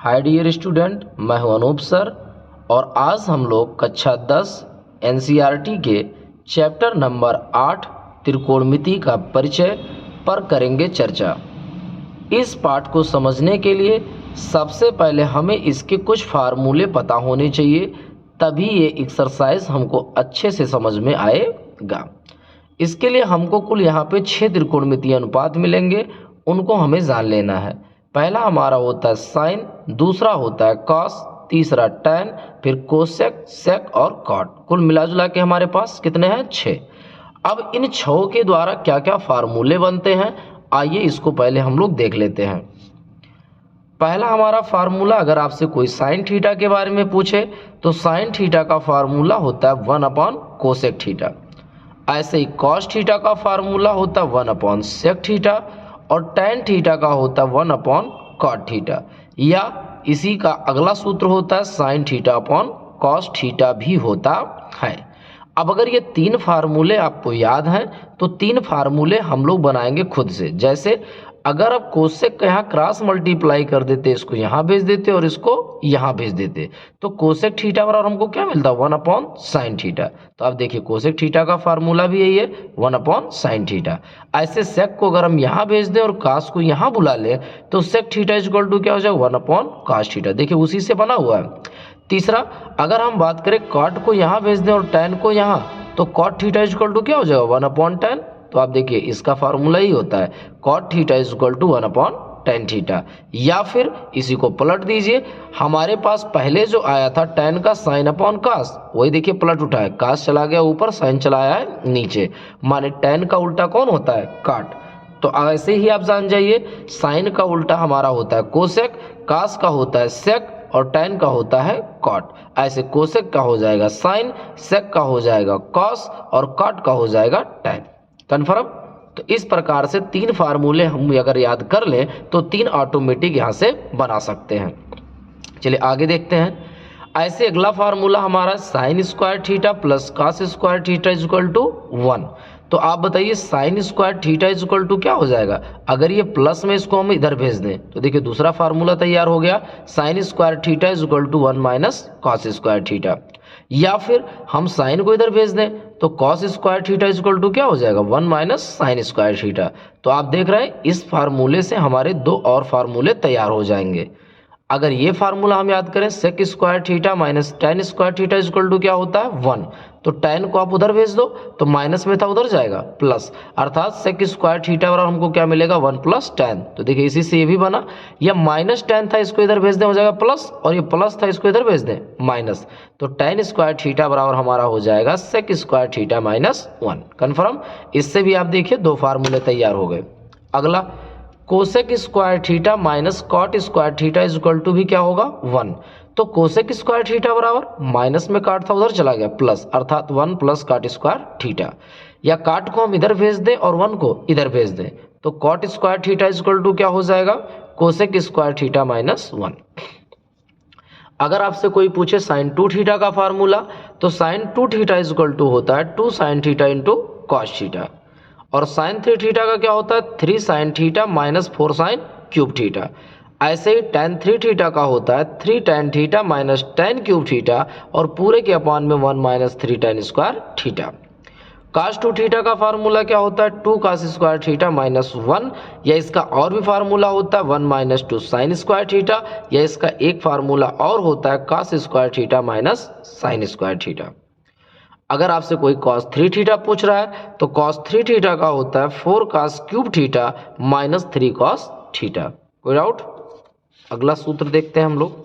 Hi dear student, मैं हूं Anoop sir और आज हम लोग कक्षा 10 एनसीईआरटी के चैप्टर नंबर 8 त्रिकोणमिति का परिचय पर करेंगे चर्चा। इस पाठ को समझने के लिए सबसे पहले हमें इसके कुछ फार्मूले पता होने चाहिए, तभी ये एक्सरसाइज हमको अच्छे से समझ में आएगा। इसके लिए हमको कुल यहाँ पे 6 त्रिकोणमितीय अनुपात मिलेंगे, उनको हमें जान लेना है। पहला हमारा होता है साइन, दूसरा होता है कॉस, तीसरा टैन, फिर कोसेक, सेक और कॉट। कुल मिला जुला के हमारे पास कितने हैं? 6। अब इन 6 के द्वारा क्या क्या फार्मूले बनते हैं, आइए इसको पहले हम लोग देख लेते हैं। पहला हमारा फार्मूला, अगर आपसे कोई साइन थीटा के बारे में पूछे तो साइन थीटा का फार्मूला होता है 1 कोसेक थीटा। ऐसे ही कॉस थीटा का फार्मूला होता है 1 सेक थीटा और टैन थीटा का होता है 1 कॉट थीटा, या इसी का अगला सूत्र होता है sine theta upon cos theta भी होता है। अब अगर ये 3 फार्मूले आपको याद हैं तो 3 फार्मूले हम लोग बनाएंगे खुद से। जैसे अगर आप कोसेक का यहाँ क्रॉस मल्टीप्लाई कर देते, इसको यहाँ भेज देते और इसको यहाँ भेज देते, तो कोसेक थीटा बराबर हमको क्या मिलता है? 1 साइन थीटा। तो आप देखिए कोसेक थीटा का फार्मूला भी यही है, 1 साइन थीटा। ऐसे सेक को अगर हम यहाँ भेज दें और कास को यहाँ बुला लें तो सेक थीटा इक्वल टू क्या हो जाएगा? 1 कास थीटा। देखिए उसी से बना हुआ है। तीसरा, अगर हम बात करें कॉट को यहाँ भेज दें और टैन को यहाँ, तो कॉट थीटा इक्वल टू क्या हो जाएगा? 1 टैन। तो आप देखिए इसका फार्मूला ही होता है cot theta equal to 1 tan theta. या फिर इसी को पलट दीजिए, हमारे पास पहले जो आया था टैन का साइन अपॉन कास, वही देखिए पलट उठा है, कास चला गया ऊपर, साइन चला आया है नीचे, माने टैन का उल्टा कौन होता है? काट। तो ऐसे ही आप जान जाइए साइन का उल्टा हमारा होता है कोसेक, कास का होता है सेक और टैन का होता है कॉट। ऐसे कोसेक का हो जाएगा साइन, सेक का हो जाएगा कॉस और कॉट का हो जाएगा टैन। कन्फर्म? तो इस प्रकार से 3 फार्मूले हम अगर याद कर लें तो 3 ऑटोमेटिक यहाँ से बना सकते हैं। चलिए आगे देखते हैं। ऐसे अगला फार्मूला हमारा sine square theta plus cos square theta equal to 1। तो आप बताइए sine square theta equal to क्या हो जाएगा? अगर ये प्लस में इसको हम इधर भेज दें तो देखिए दूसरा फार्मूला तैयार हो गया, sine square theta equal to 1 minus cos square theta. या फिर हम साइन को इधर भेज दें तो cos square theta equal to क्या हो जाएगा? 1 माइनस साइन स्क्वायर थीटा। तो आप देख रहे हैं इस फार्मूले से हमारे 2 और फार्मूले तैयार हो जाएंगे। अगर ये फार्मूला हम याद करें, sec square theta minus tan square theta equal to क्या होता है? 1। तो टैन को आप उधर भेज दो तो माइनस में था उधर जाएगा प्लस, अर्थात सेक स्क्वायर थीटा बराबर हमको क्या मिलेगा? 1 प्लस टैन। तो देखिए इसी से ये भी बना, या माइनस टैन था इसको इधर भेज दें हो जाएगा प्लस, और ये प्लस था इसको इधर भेज दें माइनस। तो टैन स्क्वायर थीटा बराबर हमारा हो जाएगा sec square theta minus 1। Confirm? इससे भी आप देखिए 2 फार्मूले तैयार हो गए। अगला cosec square theta minus cot square theta equal to भी क्या होगा? 1। तो कोसेक स्क्वायर थीटा बराबर माइनस में काट था उधर चला गया प्लस, अर्थात 1 प्लस काट स्क्वायर थीटा। या काट को हम इधर भेज दें और 1 को इधर भेज दें तो cot square theta equal to क्या हो जाएगा? Cosec square theta minus 1। अगर आपसे कोई पूछे साइन 2 थीटा का फार्मूला, तो साइन 2 थीटा इक्वल टू होता है 2 sine theta into cos theta. और साइन 3 थीटा का क्या होता है? 3 sine theta minus 4 sine cube theta. ऐसे ही टैन 3 थीटा का होता है 3 tan theta minus tan cube theta और पूरे के अपान में 1 माइनस 3 टैन स्क्वायर थीटा। कास 2 थीटा का फार्मूला क्या होता है? 2 कास स्क्वायर थीटा माइनस 1, या इसका और भी फार्मूला होता है 1 माइनस 2 साइन स्क्वायर थीटा, या इसका एक फार्मूला और होता है cos square theta minus sine square theta. अगर आपसे कोई cos 3 थीटा पूछ रहा है तो cos 3 थीटा का होता है 4 cos cube theta minus 3 cos theta. कोई डाउट? अगला सूत्र देखते हैं हम लोग।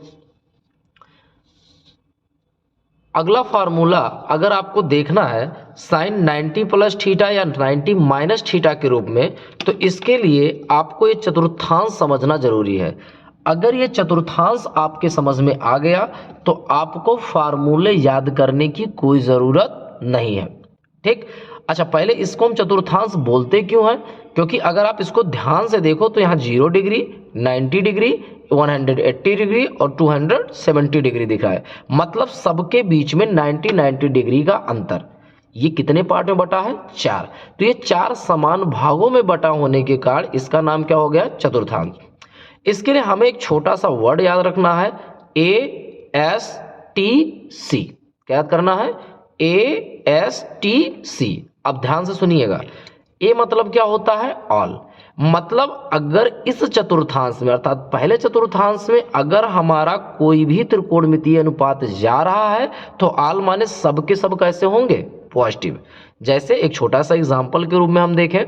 अगला फार्मूला अगर आपको देखना है साइन 90 प्लस थीटा या 90 माइनस थीटा के रूप में, तो इसके लिए आपको ये चतुर्थांश समझना जरूरी है। अगर ये चतुर्थांश आपके समझ में आ गया तो आपको फार्मूले याद करने की कोई ज़रूरत नहीं है। ठीक? अच्छा, पहले इसको हम चतुर्थांश बोलते क्यों हैं? क्योंकि अगर आप इसको ध्यान से देखो तो यहाँ 0 डिग्री, 90 डिग्री, 180 डिग्री और 270 डिग्री दिखा है, मतलब सबके बीच में 90 डिग्री का अंतर। ये कितने पार्ट में बटा है? 4। तो ये 4 समान भागों में बटा होने के कारण इसका नाम क्या हो गया? चतुर्थांश। इसके लिए हमें एक छोटा सा वर्ड याद रखना है, ASTC। क्या याद करना है? ASTC। अब ध्यान से सुनिएगा, ए मतलब क्या होता है? ऑल। मतलब अगर इस चतुर्थांश में अर्थात पहले चतुर्थांश में अगर हमारा कोई भी त्रिकोणमितीय अनुपात जा रहा है तो ऑल माने सब के सब कैसे होंगे? पॉजिटिव। जैसे एक छोटा सा एग्जांपल के रूप में हम देखें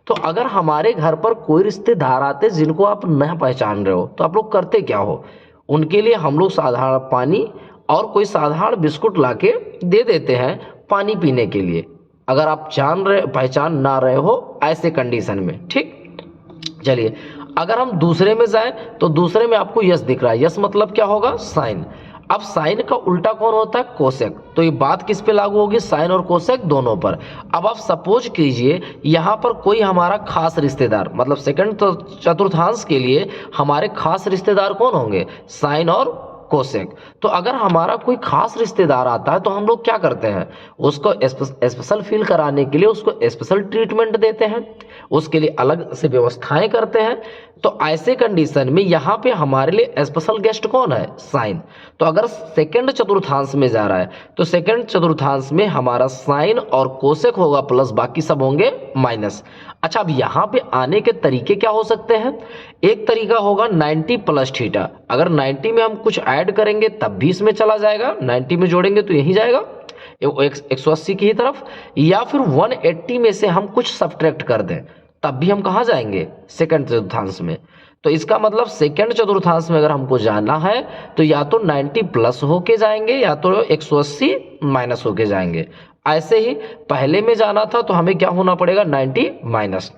तो अगर हमारे घर पर कोई रिश्तेदार आते जिनको आप नहीं पहचान रहे हो तो आप लोग करते क्या हो? उनके लिए हम लोग साधारण पानी और कोई साधारण बिस्कुट लाके दे देते हैं पानी पीने के लिए, अगर आप पहचान ना रहे हो ऐसे कंडीशन में। ठीक, चलिए अगर हम दूसरे में जाएं तो दूसरे में आपको यस दिख रहा है, यस मतलब क्या होगा? साइन। अब साइन का उल्टा कौन होता है? कोसेक। तो ये बात किस पे लागू होगी? साइन और कोसेक दोनों पर। अब आप सपोज कीजिए यहाँ पर कोई हमारा खास रिश्तेदार, मतलब सेकंड चतुर्थांश के लिए हमारे खास रिश्तेदार कौन होंगे? साइन और कोसेक। तो अगर हमारा कोई खास रिश्तेदार आता है तो हम लोग क्या करते हैं? उसको स्पेशल फील कराने के लिए उसको स्पेशल ट्रीटमेंट देते हैं, उसके लिए अलग से व्यवस्थाएं करते हैं। तो ऐसे कंडीशन में यहाँ पे हमारे लिए स्पेशल गेस्ट कौन है? साइन। तो अगर सेकंड चतुर्थांश में जा रहा है तो सेकंड चतुर्थांश में हमारा साइन और कोसेक होगा प्लस, बाकी सब होंगे माइनस। अच्छा, अब यहाँ पे आने के तरीके क्या हो सकते हैं? एक तरीका होगा 90 प्लस थीटा। अगर 90 में हम कुछ ऐड करेंगे तब भी इसमें चला जाएगा, 90 में जोड़ेंगे तो यही जाएगा 180 की तरफ, या फिर 180 में से हम कुछ सब्ट्रैक्ट कर दें तब भी हम कहाँ जाएंगे? सेकंड चतुर्थांश में। तो इसका मतलब सेकंड चतुर्थांश में अगर हमको जाना है तो या तो 90 प्लस होके जाएंगे या तो 180 माइनस होके जाएंगे। ऐसे ही पहले में जाना था तो हमें क्या होना पड़ेगा? 90 माइनस।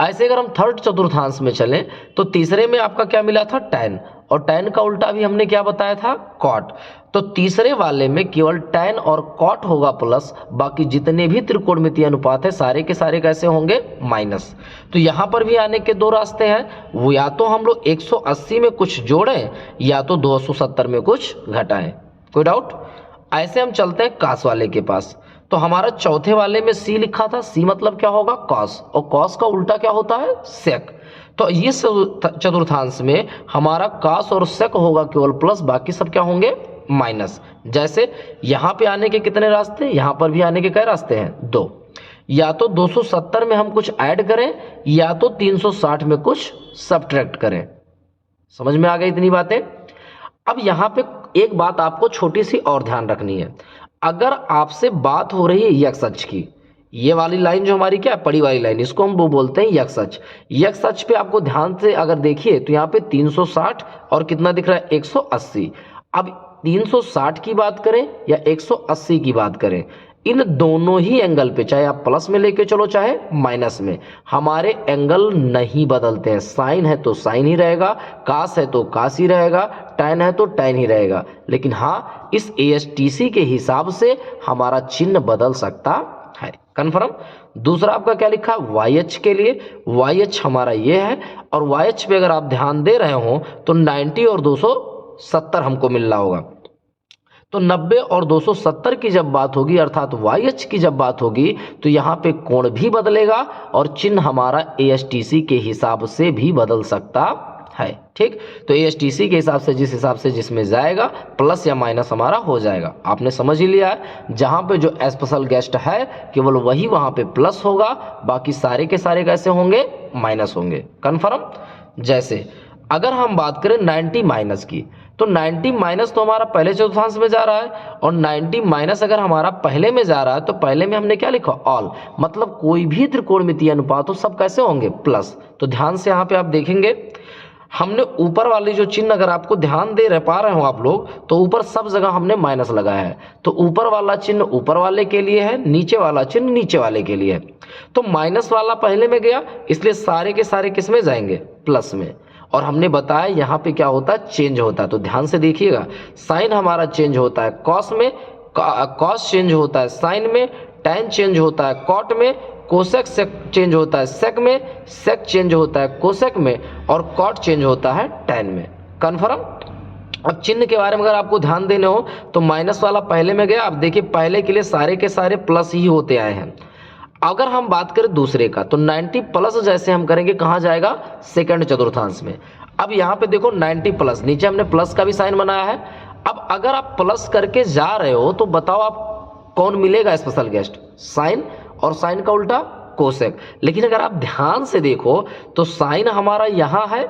ऐसे अगर हम थर्ड चतुर्थांश में चलें तो तीसरे में आपका क्या मिला था? tan, और tan का उल्टा भी हमने क्या बताया था? cot। तो तीसरे वाले में केवल tan और cot होगा प्लस, बाकी जितने भी त्रिकोणमितीय अनुपात है सारे के सारे कैसे होंगे? माइनस। तो यहाँ पर भी आने के दो रास्ते हैं, वो या तो हम लोग 180 में कुछ जोड़ें या तो 270 में कुछ घटाएं। कोई डाउट? ऐसे हम चलते हैं कास वाले के पास। तो हमारा चौथे वाले में सी लिखा था, सी मतलब क्या होगा? कॉस, और कॉस का उल्टा क्या होता है? सेक। तो इस चतुर्थांश में हमारा कॉस और सेक होगा केवल प्लस, बाकी सब क्या होंगे? माइनस। जैसे यहाँ पे आने के कितने रास्ते? यहाँ पर भी आने के कई रास्ते हैं? 2। या तो 270 में हम कुछ ऐड करें या तो 360 में कुछ सब्ट्रैक्ट करें। समझ में आ गई इतनी बातें? अब यहाँ पे एक बात आपको छोटी सी और ध्यान रखनी है। अगर आपसे बात हो रही है यक्स अक्ष की, ये वाली लाइन जो हमारी क्या है? बड़ी वाली लाइन, इसको हम वो बोलते हैं यक्स अक्ष। यक्स अक्ष पे आपको ध्यान से अगर देखिए तो यहाँ पे 360 और कितना दिख रहा है? 180। अब 360 की बात करें या 180 की बात करें, इन दोनों ही एंगल पे चाहे आप प्लस में लेके चलो चाहे माइनस में, हमारे एंगल नहीं बदलते हैं। साइन है तो साइन ही रहेगा, कास है तो कास ही रहेगा, tan है तो tan ही रहेगा। लेकिन हाँ, इस ASTC के हिसाब से हमारा चिन्ह बदल सकता है। कन्फर्म? दूसरा आपका क्या लिखा? YH के लिए YH हमारा ये है, और YH पे अगर आप ध्यान दे रहे हो तो 90 और 270 हमको मिल रहा होगा। तो 90 और 270 की जब बात होगी अर्थात YH की जब बात होगी तो यहाँ पे कोण भी बदलेगा और चिन्ह हमारा ASTC के हिसाब से भी बदल सकता है। ठीक, तो ASTC के हिसाब से जिस हिसाब से जिसमें जाएगा प्लस या माइनस हमारा हो जाएगा। आपने समझ ही लिया है, जहाँ पे जो स्पेशल गेस्ट है केवल वही वहाँ पे प्लस होगा, बाकी सारे के सारे कैसे होंगे? माइनस होंगे। कन्फर्म? जैसे अगर हम बात करें 90 माइनस की, तो 90 माइनस तो हमारा पहले चतुर्थांश में जा रहा है, और 90 माइनस अगर हमारा पहले में जा रहा है तो पहले में हमने क्या लिखा? ऑल। मतलब कोई भी त्रिकोणमितीय अनुपात हो सब कैसे होंगे? प्लस। तो ध्यान से यहाँ पे आप देखेंगे हमने ऊपर वाली जो चिन्ह, अगर आपको ध्यान दे पा रहे हो आप लोग, तो ऊपर सब जगह हमने माइनस लगाया है। तो ऊपर वाला चिन्ह ऊपर वाले के लिए है, नीचे वाला चिन्ह नीचे वाले के लिए है। तो माइनस वाला पहले में गया, इसलिए सारे के सारे किस में जाएंगे? प्लस में। और हमने बताया यहाँ पे क्या होता है? चेंज होता है। तो ध्यान से देखिएगा, साइन हमारा चेंज होता है कॉस में, कॉस चेंज होता है साइन में, tan चेंज होता है कॉट में, कोसेक चेंज होता है सेक में, सेक चेंज होता है कोसेक में, और कॉट चेंज होता है tan में। कन्फर्म? अब चिन्ह के बारे में अगर आपको ध्यान देने हो तो माइनस वाला पहले में गया। अब देखिए पहले के लिए सारे के सारे प्लस ही होते आए हैं। अगर हम बात करें दूसरे का तो 90 प्लस जैसे हम करेंगे कहाँ जाएगा, सेकंड चतुर्थांश में। अब यहाँ पे देखो 90 प्लस, नीचे हमने प्लस का भी साइन बनाया है। अब अगर आप प्लस करके जा रहे हो तो बताओ आप कौन मिलेगा स्पेशल गेस्ट, साइन, और साइन का उल्टा कोसेक। लेकिन अगर आप ध्यान से देखो तो साइन हमारा यहाँ है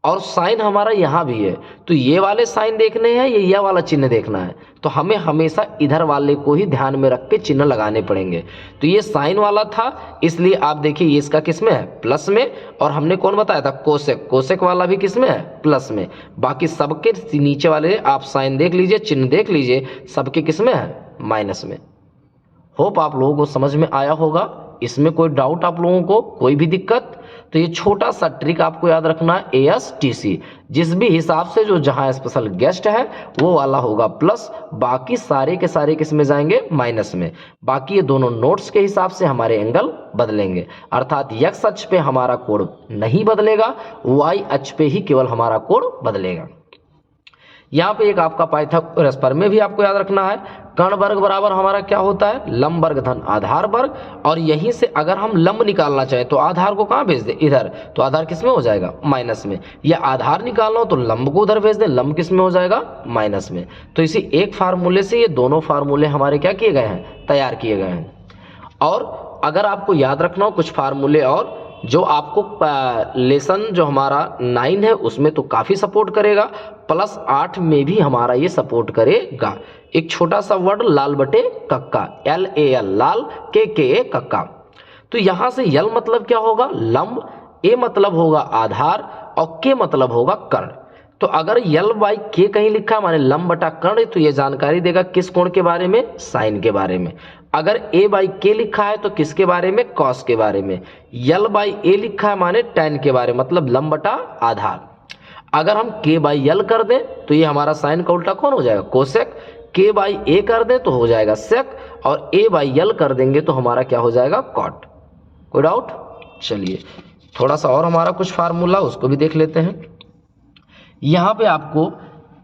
और साइन हमारा यहाँ भी है, तो ये वाले साइन देखने हैं, ये वाला चिन्ह देखना है, तो हमें हमेशा इधर वाले को ही ध्यान में रख के चिन्ह लगाने पड़ेंगे। तो ये साइन वाला था, इसलिए आप देखिए ये इसका किस में है, प्लस में, और हमने कौन बताया था, कोसेक, कोसेक वाला भी किस में है, प्लस में। बाकी सबके नीचे वाले आप साइन देख लीजिए, चिन्ह देख लीजिए, सबके किस में है, माइनस में। होप आप लोगों को समझ में आया होगा, इसमें कोई डाउट आप लोगों को, कोई भी दिक्कत? तो ये छोटा सा ट्रिक आपको याद रखना है, ASTC, जिस भी हिसाब से जो जहां स्पेशल गेस्ट है वो वाला होगा प्लस, बाकी सारे के सारे किस में जाएंगे, माइनस में। बाकी ये दोनों नोट्स के हिसाब से हमारे एंगल बदलेंगे, अर्थात x अक्ष पे हमारा कोण नहीं बदलेगा, y अक्ष पे ही केवल हमारा कोण बदलेगा। यहाँ पे एक आपका पाइथागोरस प्रमेय भी आपको याद रखना है, कर्ण वर्ग बराबर हमारा क्या होता है, लंब वर्ग धन आधार वर्ग, और यहीं से अगर हम लंब निकालना चाहें तो आधार को कहाँ भेज दे, इधर, तो आधार किस में हो जाएगा, माइनस में। या आधार निकालना हो तो लंब को उधर भेज दे, लंब किस में हो जाएगा, माइनस में। तो इसी एक फार्मूले से ये दोनों फार्मूले हमारे क्या किए गए हैं, तैयार किए गए हैं। और अगर आपको याद रखना हो कुछ फार्मूले और जो आपको लेसन जो हमारा 9 है उसमें तो काफ़ी सपोर्ट करेगा, प्लस 8 में भी हमारा ये सपोर्ट करेगा। एक छोटा सा वर्ड लाल बटे कक्का, LAL, लाल, KKA कक्का। तो यहाँ से यल मतलब क्या होगा, लंब, ए मतलब होगा आधार, और के मतलब होगा कर्ण। तो अगर यल बाई के कहीं लिखा है माने लंब बटा कर्ण, तो ये जानकारी देगा किस कोण के बारे में, साइन के बारे में। अगर ए बाई के लिखा है तो किसके बारे में, कॉस के बारे में। यल बाई ए लिखा है माने टैन के बारे में, मतलब लंब बटा आधार। अगर हम के बाई यल कर दें तो ये हमारा साइन का उल्टा कौन हो जाएगा, कोसेक। के बाई ए कर दें तो हो जाएगा सेक, और ए बाई यल कर देंगे तो हमारा क्या हो जाएगा, कॉट। कोई डाउट? चलिए थोड़ा सा और हमारा कुछ फार्मूला उसको भी देख लेते हैं। यहाँ पे आपको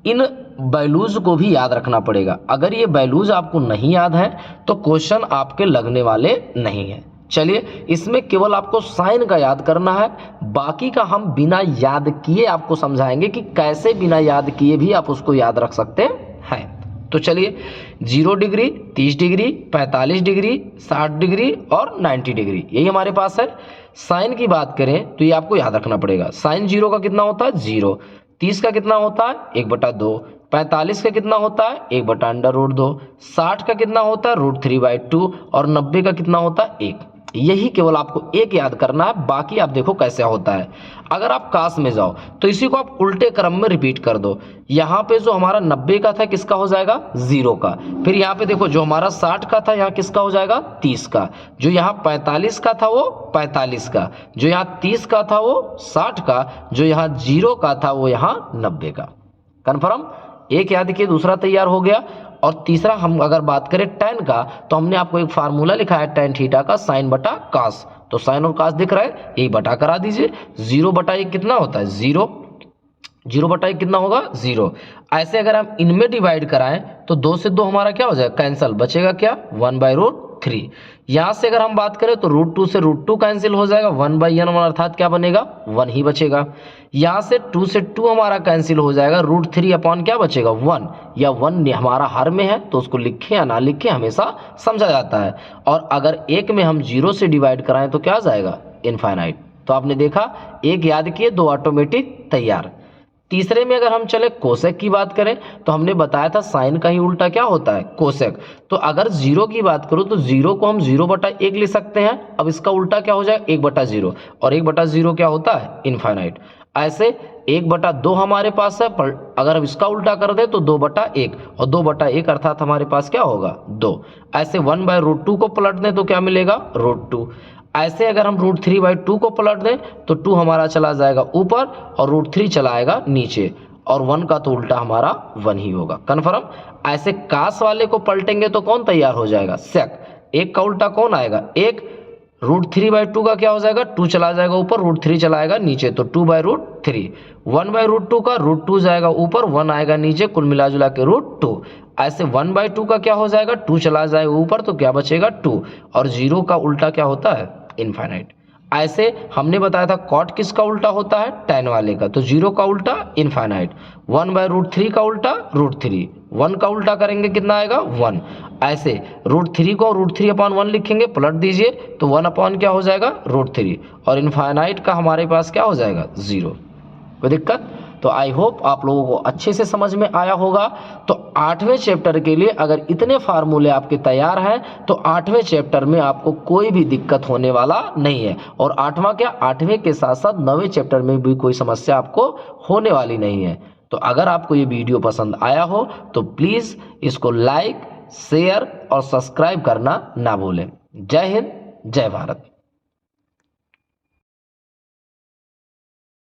इन वैल्यूज को भी याद रखना पड़ेगा, अगर ये वैल्यूज आपको नहीं याद है तो क्वेश्चन आपके लगने वाले नहीं है। चलिए इसमें केवल आपको साइन का याद करना है, बाकी का हम बिना याद किए आपको समझाएंगे कि कैसे बिना याद किए भी आप उसको याद रख सकते हैं। तो चलिए 0 डिग्री, 30 डिग्री, 45 डिग्री, 60 डिग्री और 90 डिग्री, यही हमारे पास है। साइन की बात करें तो ये आपको याद रखना पड़ेगा, साइन 0 का कितना होता है, 0। 30 का कितना होता है, 1/2। 45 का कितना होता है, 1/√2। 60 का कितना होता है, √3/2। और 90 का कितना होता है, 1। यही केवल आपको एक याद करना है, बाकी आप देखो कैसे होता है। अगर आप कास में जाओ तो इसी को आप उल्टे क्रम में रिपीट कर दो। यहाँ पे जो हमारा 90 का था किसका हो जाएगा, 0 का। फिर यहाँ पे देखो जो हमारा 60 का था यहाँ किसका हो जाएगा, 30 का। जो यहाँ 45 का था वो 45 का। जो यहाँ 30 का था वो 60 का। जो यहाँ 0 का था वो यहाँ 90 का। कन्फर्म? एक याद किए, दूसरा तैयार हो गया। और तीसरा हम अगर बात करें टैन का, तो हमने आपको एक फार्मूला लिखा है टैन थीटा का, साइन बटा कास। तो साइन और कास दिख रहा है, यही बटा करा दीजिए। 0/1 कितना होता है, 0। 0/1 कितना होगा, 0। ऐसे अगर हम इनमें डिवाइड कराएं तो 2 से 2 हमारा क्या हो जाएगा, कैंसिल, बचेगा क्या, 1/√3। यहाँ से अगर हम बात करें तो √2 से √2 कैंसिल हो जाएगा, 1/n अर्थात क्या बनेगा, 1 ही बचेगा। यहाँ से 2 से 2 हमारा कैंसिल हो जाएगा, √3 अपॉन क्या बचेगा, 1। या 1 हमारा हर में है तो उसको लिखे या ना लिखे हमेशा समझा जाता है। और अगर एक में हम 0 से डिवाइड कराएं तो क्या आ जाएगा, इनफाइनाइट। तो आपने देखा, एक याद किए, 2 ऑटोमेटिक तैयार। तीसरे में अगर हम चले कोसेक की बात करें तो हमने बताया था साइन का ही उल्टा क्या होता है, कोसेक। तो अगर 0 की बात करूं तो 0 को हम 0/1 लिख सकते हैं। अब इसका उल्टा क्या हो जाएगा, 1/0। और 1/0 क्या होता है, इनफाइनाइट। ऐसे 1/2 हमारे पास है, पर अगर हम इसका उल्टा कर दे तो 2/1। और 2/1 अर्थात हमारे पास क्या होगा, 2। ऐसे 1/√2 को पलट दें तो क्या मिलेगा, √2। ऐसे अगर हम √3/2 को पलट दें तो 2 हमारा चला जाएगा ऊपर और √3 चला आएगा नीचे। और 1 का तो उल्टा हमारा 1 ही होगा। कन्फर्म? ऐसे कास वाले को पलटेंगे तो कौन तैयार हो जाएगा, सेक। 1 का उल्टा कौन आएगा, 1। √3/2 का क्या हो जाएगा, 2 चला जाएगा ऊपर, √3 चलाएगा नीचे, तो 2/√3। 1/√2 का √2 जाएगा ऊपर, 1 आएगा नीचे, कुल मिला जुला के √2। ऐसे 1/2 का क्या हो जाएगा, 2 चला जाएगा ऊपर, तो क्या बचेगा 2। और 0 का उल्टा क्या होता है, इनफाइनाइट। ऐसे हमने बताया था कॉट किसका उल्टा होता है, tan वाले का, तो 0 का उल्टा इनफाइनाइट। 1/√3 का उल्टा √3, 1 का उल्टा करेंगे कितना आएगा 1। ऐसे √3 को √3/1 लिखेंगे, पलट दीजिए तो 1 क्या हो जाएगा √3, और इनफाइनाइट का हमारे पास क्या हो जाएगा 0। कोई दिक्कत? तो आई होप आप लोगों को अच्छे से समझ में आया होगा। तो 8वें चैप्टर के लिए अगर इतने फार्मूले आपके तैयार हैं तो 8वें चैप्टर में आपको कोई भी दिक्कत होने वाला नहीं है। और 8वां क्या, 8वें के साथ साथ 9वें चैप्टर में भी कोई समस्या आपको होने वाली नहीं है। तो अगर आपको ये वीडियो पसंद आया हो तो प्लीज़ इसको लाइक, शेयर और सब्सक्राइब करना ना भूलें। जय हिंद, जय भारत।